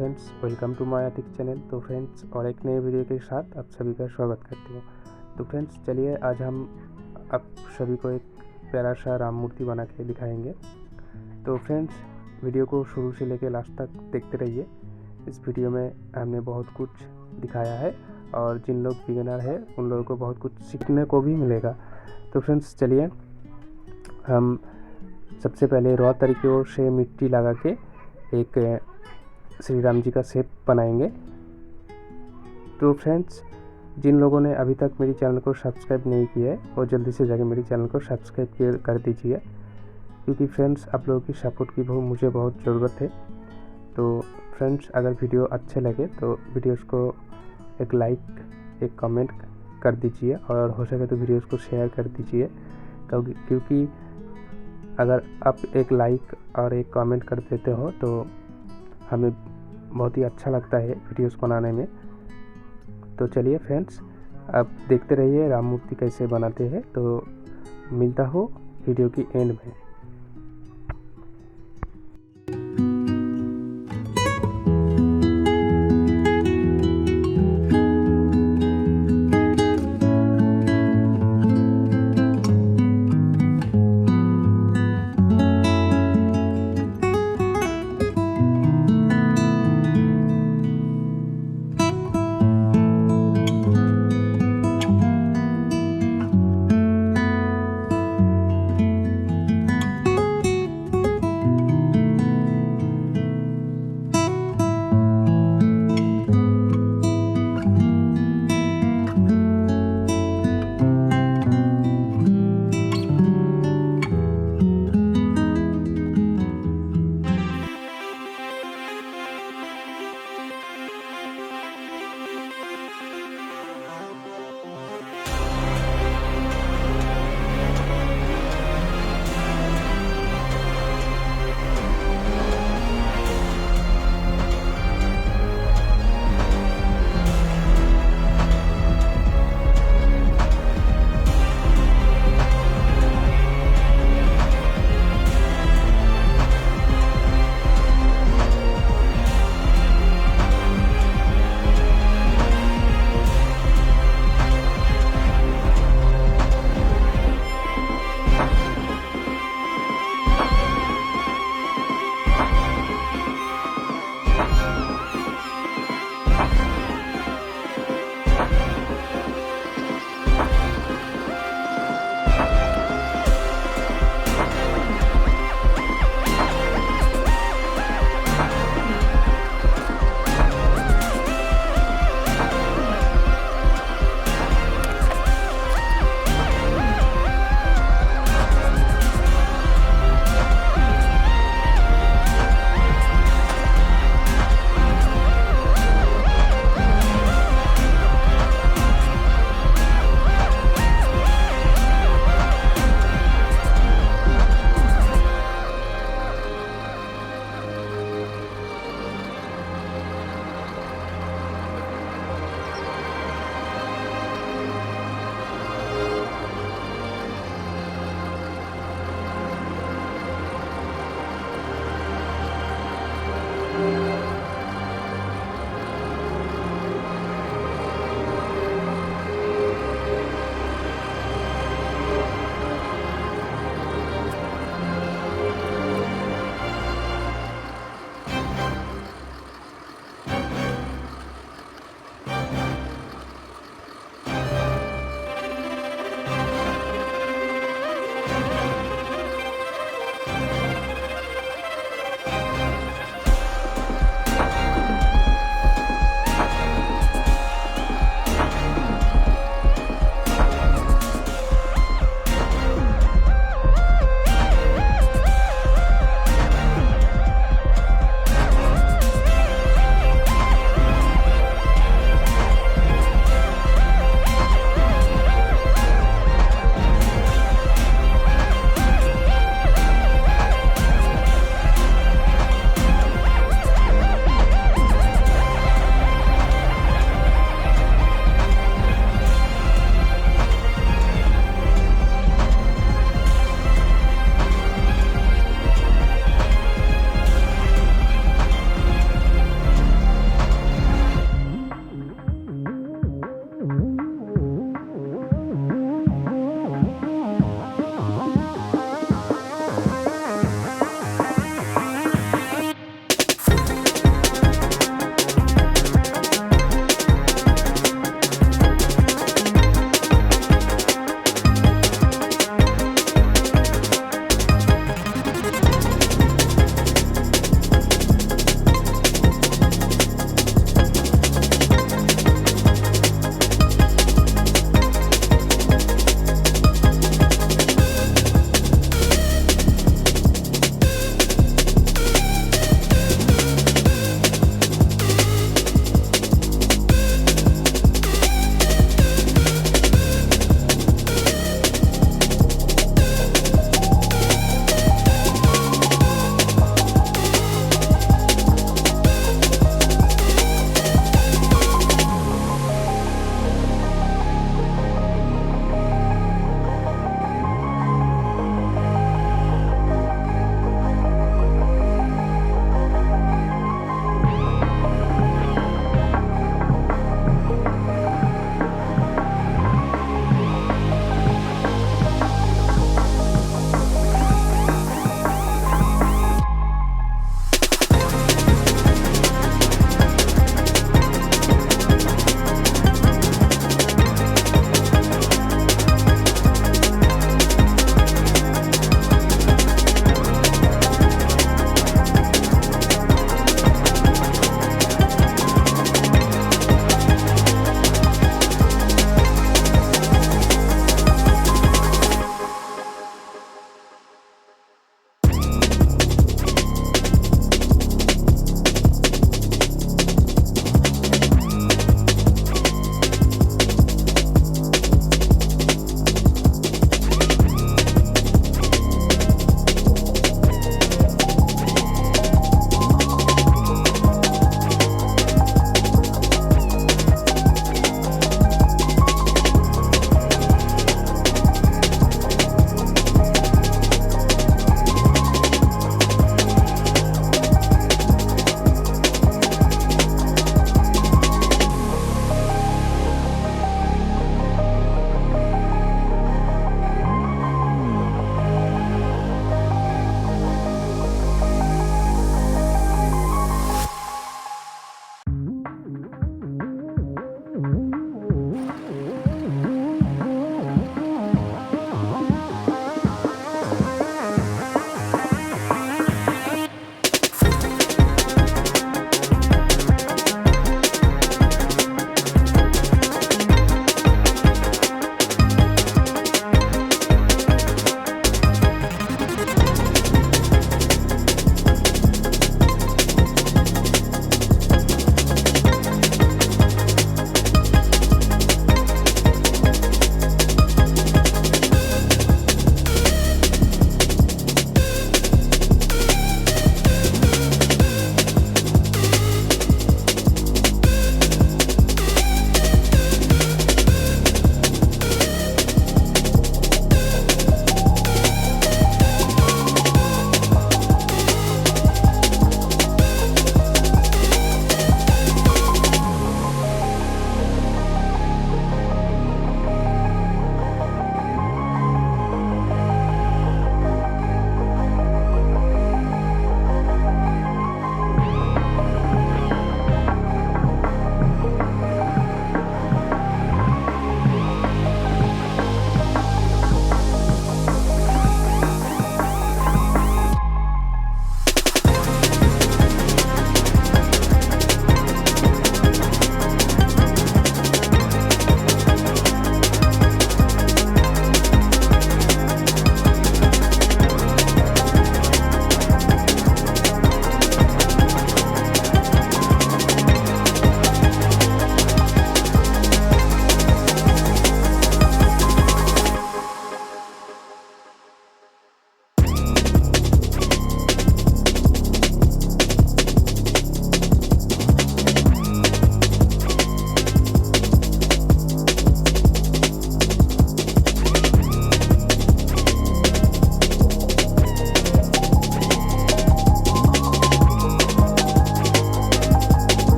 Friends, welcome to my YouTube channel. तो friends, और एक नए वीडियो के साथ आप सभी का स्वागत करती हूँ। तो फ्रेंड्स, चलिए आज हम आप सभी को एक प्यारा सा राम मूर्ति बना के दिखाएंगे। तो फ्रेंड्स, वीडियो को शुरू से लेकर लास्ट तक देखते रहिए। इस वीडियो में हमने बहुत कुछ दिखाया है और जिन लोग बिगिनर है उन लोगों को बहुत कुछ सीखने को भी मिलेगा। तो फ्रेंड्स, चलिए हम सबसे पहले रॉ तरीके से मिट्टी लगा के एक श्री राम जी का शेप बनाएंगे। तो फ्रेंड्स, जिन लोगों ने अभी तक मेरी चैनल को सब्सक्राइब नहीं किया है वो जल्दी से जाके मेरी चैनल को सब्सक्राइब कर दीजिए, क्योंकि फ्रेंड्स आप लोगों की सपोर्ट की मुझे बहुत ज़रूरत है। तो फ्रेंड्स, अगर वीडियो अच्छे लगे तो वीडियोस को एक लाइक एक कमेंट कर दीजिए और हो सके तो वीडियोस को शेयर कर दीजिए, क्योंकि अगर आप एक लाइक और एक कमेंट कर देते हो तो हमें बहुत ही अच्छा लगता है वीडियोस बनाने में। तो चलिए फ्रेंड्स, आप देखते रहिए राम मूर्ति कैसे बनाते हैं। तो मिलता हो वीडियो की एंड में।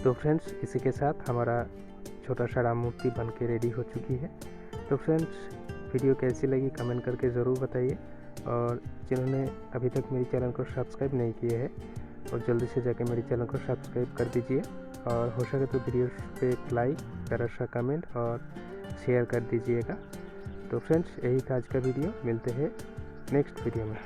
तो फ्रेंड्स इसी के साथ हमारा छोटा सा राम मूर्ति बन के रेडी हो चुकी है। तो फ्रेंड्स वीडियो कैसी लगी कमेंट करके ज़रूर बताइए, और जिन्होंने अभी तक मेरे चैनल को सब्सक्राइब नहीं किए हैं और जल्दी से जाकर मेरे चैनल को सब्सक्राइब कर दीजिए, और हो सके तो वीडियो पे एक लाइक, प्यारा सा कमेंट और शेयर कर दीजिएगा। तो फ्रेंड्स यही था आज का वीडियो, मिलते हैं नेक्स्ट वीडियो में।